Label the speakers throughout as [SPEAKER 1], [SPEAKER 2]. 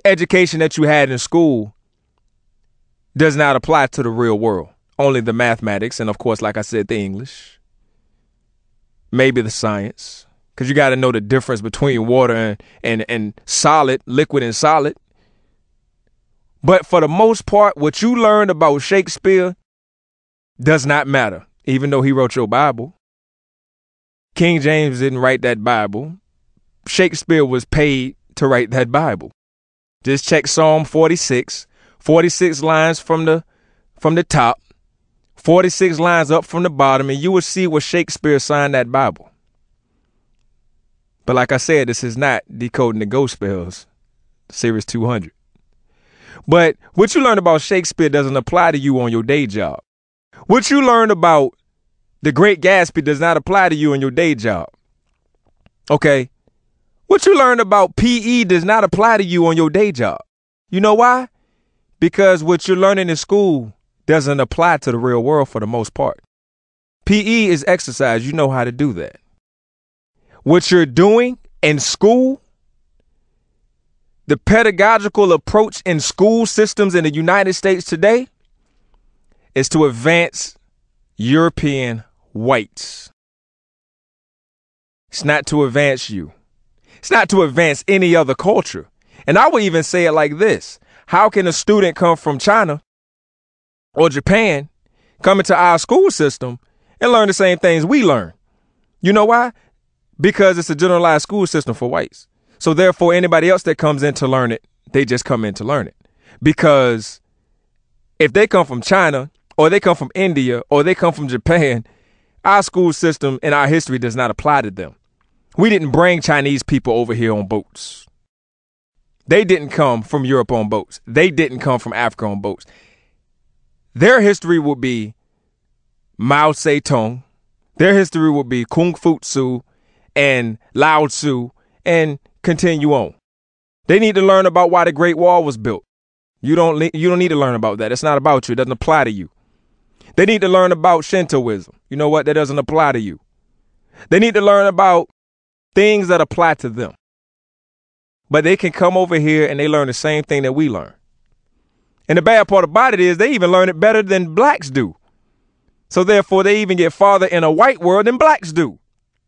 [SPEAKER 1] education that you had in school does not apply to the real world. Only the mathematics and, of course, like I said, the English, maybe the science, because you got to know the difference between water and solid, liquid and solid. But for the most part, what you learned about Shakespeare does not matter, even though he wrote your Bible. King James didn't write that Bible. Shakespeare was paid to write that Bible. Just check Psalm 46, 46 lines from the top, 46 lines up from the bottom, and you will see where Shakespeare signed that Bible. But like I said, this is not Decoding the Ghost Spells, Series 200. But what you learn about Shakespeare doesn't apply to you on your day job. What you learn about The Great Gatsby does not apply to you in your day job. Okay? What you learn about PE does not apply to you on your day job. You know why? Because what you're learning in school doesn't apply to the real world for the most part. PE is exercise. You know how to do that. What you're doing in school, the pedagogical approach in school systems in the United States today is to advance European whites. It's not to advance you. It's not to advance any other culture. And I would even say it like this. How can a student come from China or Japan come into our school system and learn the same things we learn? You know why? Because it's a generalized school system for whites. So therefore, anybody else that comes in to learn it, they just come in to learn it. Because if they come from China or they come from India or they come from Japan, our school system and our history does not apply to them. We didn't bring Chinese people over here on boats. They didn't come from Europe on boats. They didn't come from Africa on boats. Their history would be Mao Zedong. Their history would be Kung Fu Tzu and Lao Tzu and continue on. They need to learn about why the Great Wall was built. You don't need to learn about that. It's not about you. It doesn't apply to you. They need to learn about Shintoism. You know what? That doesn't apply to you. They need to learn about things that apply to them. But they can come over here and they learn the same thing that we learn. And the bad part about it is they even learn it better than blacks do. So therefore, they even get farther in a white world than blacks do.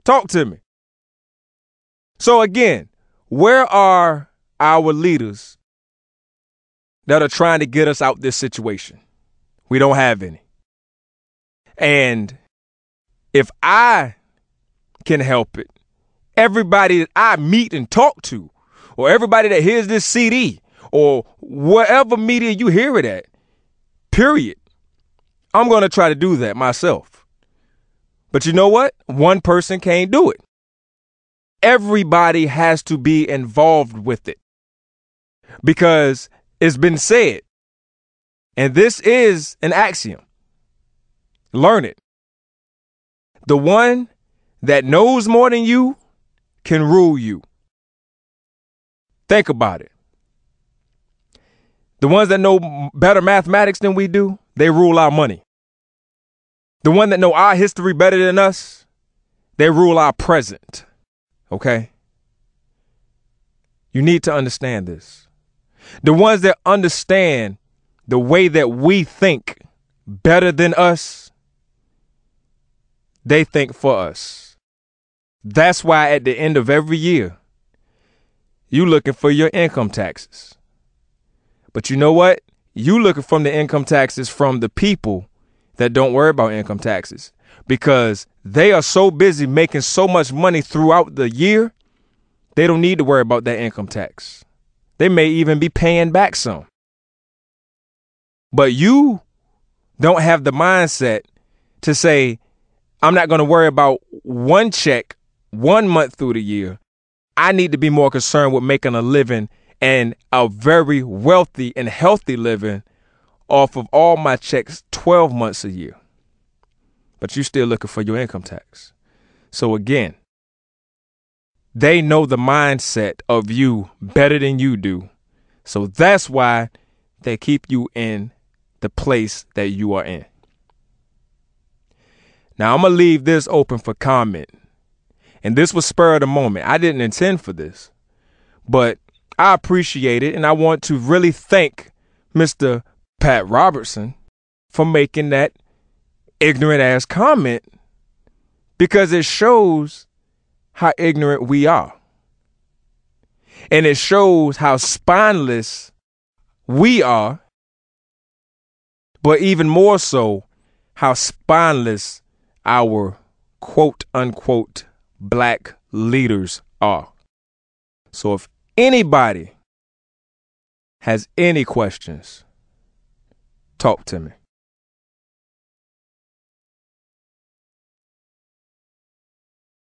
[SPEAKER 1] Talk to me. So again, where are our leaders that are trying to get us out this situation? We don't have any. And if I can help it, everybody that I meet and talk to, or everybody that hears this CD, or whatever media you hear it at, period, I'm going to try to do that myself. But you know what? One person can't do it. Everybody has to be involved with it. Because it's been said, and this is an axiom, learn it. The one that knows more than you can rule you. Think about it. The ones that know better mathematics than we do, they rule our money. The one that know our history better than us, they rule our present. Okay? You need to understand this. The ones that understand the way that we think better than us, they think for us. That's why at the end of every year, you looking for your income taxes. But you know what? You looking from the income taxes from the people that don't worry about income taxes, because they are so busy making so much money throughout the year, they don't need to worry about that income tax. They may even be paying back some. But you don't have the mindset to say, I'm not going to worry about one check 1 month through the year. I need to be more concerned with making a living, and a very wealthy and healthy living, off of all my checks 12 months a year. But you're still looking for your income tax. So again, they know the mindset of you better than you do. So that's why they keep you in the place that you are in. Now, I'm going to leave this open for comment. And this was spur of the moment. I didn't intend for this, but I appreciate it, and I want to really thank Mr. Pat Robertson for making that ignorant ass comment, because it shows how ignorant we are. And it shows how spineless we are, but even more so, how spineless our quote unquote black leaders are. So if anybody has any questions, talk to me.